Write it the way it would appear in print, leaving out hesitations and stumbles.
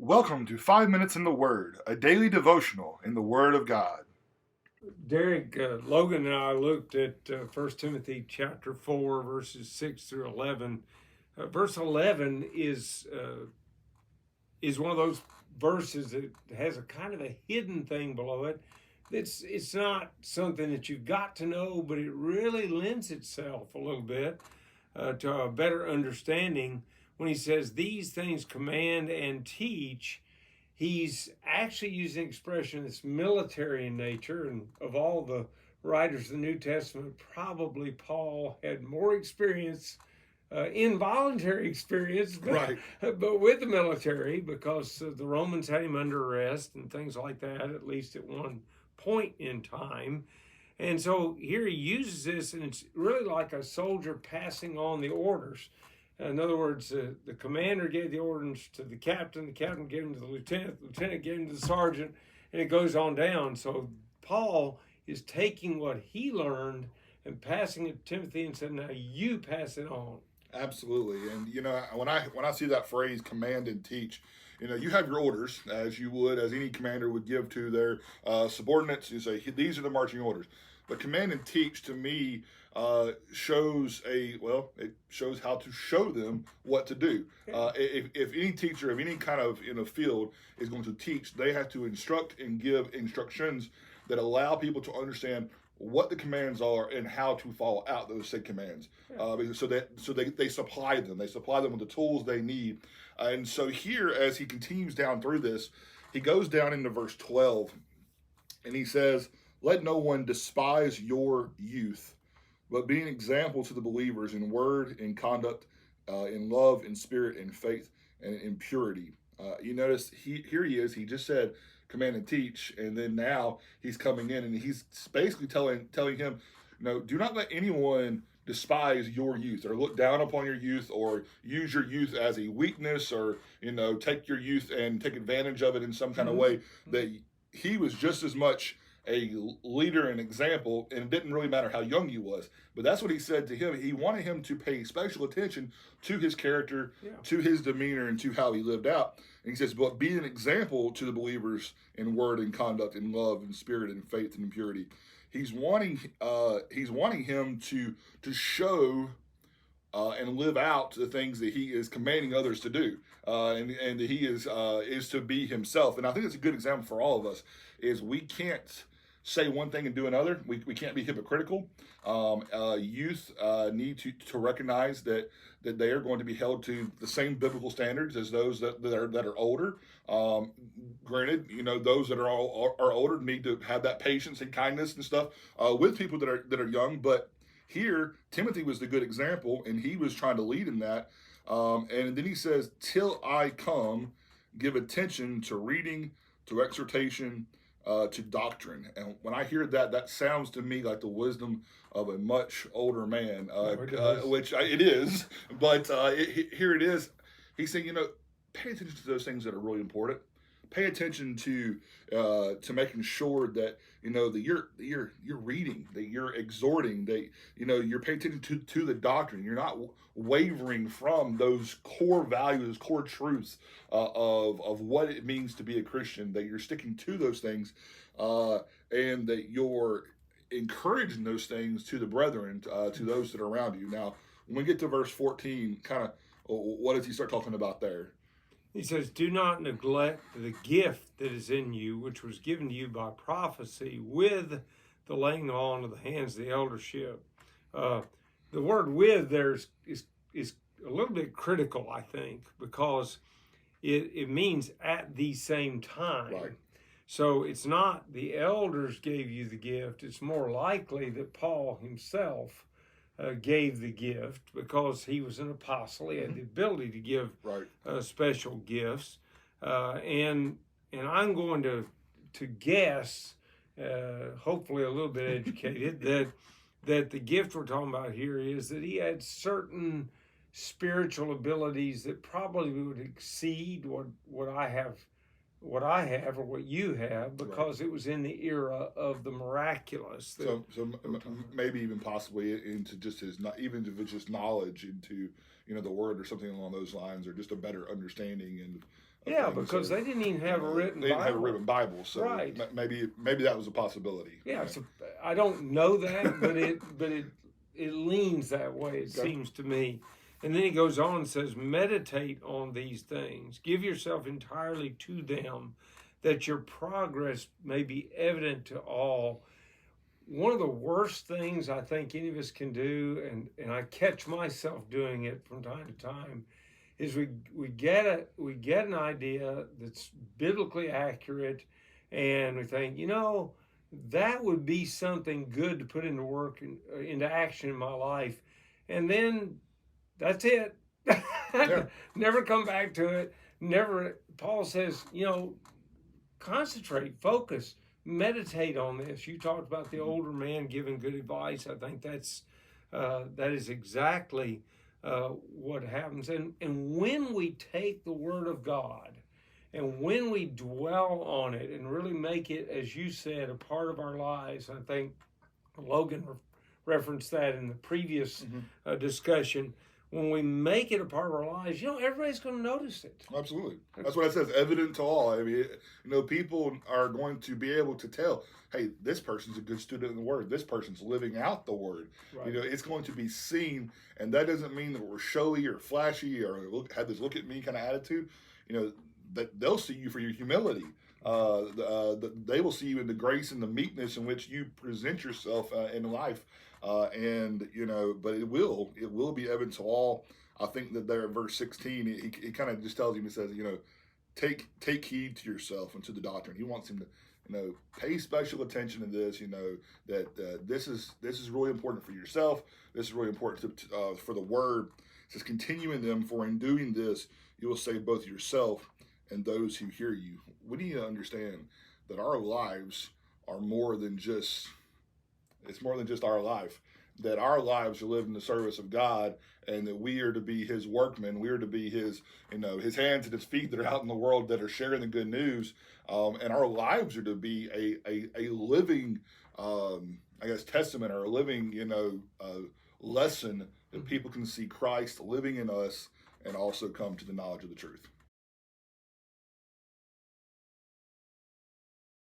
Welcome to 5 Minutes in the Word, a daily devotional in the Word of God. Derek, Logan and I looked at 1 Timothy chapter 4, verses 6 through 11. Verse 11 is one of those verses that has a kind of a hidden thing below it. It's not something that you've got to know, but it really lends itself a little bit to a better understanding when he says, "These things command and teach." He's actually using an expression that's military in nature, and of all the writers of the New Testament, probably Paul had more experience, involuntary experience, Right. but with the military, because the Romans had him under arrest and things like that, at least at one point in time. And so here he uses this, and it's really like a soldier passing on the orders. In other words, the commander gave the orders to the captain gave them to the lieutenant gave them to the sergeant, and it goes on down. So Paul is taking what he learned and passing it to Timothy and said, now you pass it on. Absolutely. And when I see that phrase command and teach, you have your orders as you would, as any commander would give to their subordinates. You say, these are the marching orders. But command and teach to me it shows how to show them what to do. If any teacher of any kind of field is going to teach, they have to instruct and give instructions that allow people to understand what the commands are and how to follow out those said commands. They supply them. They supply them with the tools they need. And so here, as he continues down through this, he goes down into verse 12, and he says, "Let no one despise your youth, but be an example to the believers in word, in conduct, in love, in spirit, in faith, and in purity." You notice here he is. He just said, "Command and teach," and then now he's coming in and he's basically telling him, do not let anyone despise your youth or look down upon your youth or use your youth as a weakness or take your youth and take advantage of it in some kind of way. That he was just as much a leader and example, and it didn't really matter how young he was. But that's what he said to him. He wanted him to pay special attention to his character, to his demeanor, and to how he lived out. And he says, but be an example to the believers in word and conduct, in love and spirit and faith and purity. He's wanting him to show and live out the things that he is commanding others to do, and that he is to be himself. And I think it's a good example for all of us. Is we can't say one thing and do another. We can't be hypocritical. Youth need to recognize that they are going to be held to the same biblical standards as those that are older. Granted, those that are older need to have that patience and kindness and stuff with people that are young. But here, Timothy was the good example, and he was trying to lead in that. And then he says, "Till I come, give attention to reading, to exhortation, to doctrine." And when I hear that, that sounds to me like the wisdom of a much older man, which it is. But here it is. He's saying, pay attention to those things that are really important. Pay attention to making sure that that you're reading, that you're exhorting, that you're paying attention to the doctrine. You're not wavering from those core values, core truths of what it means to be a Christian. That you're sticking to those things, and that you're encouraging those things to the brethren, to those that are around you. Now, when we get to verse 14, kind of what does he start talking about there? He says, "Do not neglect the gift that is in you, which was given to you by prophecy with the laying on of the hands of the eldership." The word "with" there is a little bit critical, I think, because it means at the same time. Right. So it's not the elders gave you the gift. It's more likely that Paul himself gave the gift because he was an apostle. He had the ability to give special gifts, and I'm going to guess, hopefully a little bit educated, that the gift we're talking about here is that he had certain spiritual abilities that probably would exceed what I have or what you have, because it was in the era of the miraculous. So maybe even possibly into just even if it's just knowledge into the word or something along those lines, or just a better understanding and Yeah, things. because they didn't even have a written They didn't have a Bible. written Bible, so Right. maybe that was a possibility. Yeah, I don't know that, but it leans that way, it seems to me. And then he goes on and says, meditate on these things. Give yourself entirely to them, that your progress may be evident to all. One of the worst things I think any of us can do, and I catch myself doing it from time to time, is we get an idea that's biblically accurate, and we think, that would be something good to put into work and into action in my life, and then that's it. Yeah. Never come back to it. Never. Paul says, concentrate, focus, meditate on this. You talked about the older man giving good advice. I think that is exactly what happens. And when we take the Word of God and when we dwell on it and really make it, as you said, a part of our lives, I think Logan referenced that in the previous discussion. When we make it a part of our lives, everybody's going to notice it. Absolutely. That's what it says, evident to all. I mean, people are going to be able to tell, hey, this person's a good student in the Word. This person's living out the Word. Right. It's going to be seen, and that doesn't mean that we're showy or flashy or have this look at me kind of attitude. That they'll see you for your humility. They will see you in the grace and the meekness in which you present yourself in life. But it will be evident to all. I think that there in verse 16, he kind of just tells him, he says, take heed to yourself and to the doctrine. He wants him to, pay special attention to this, that this is really important for yourself. This is really important for the Word. It says, continue in them, for in doing this, you will save both yourself and those who hear you. We need to understand that our lives are more than just our life, that our lives are lived in the service of God, and that we are to be His workmen. We are to be His, His hands and His feet that are out in the world that are sharing the good news. And our lives are to be a living, testament, or a living, lesson that people can see Christ living in us and also come to the knowledge of the truth.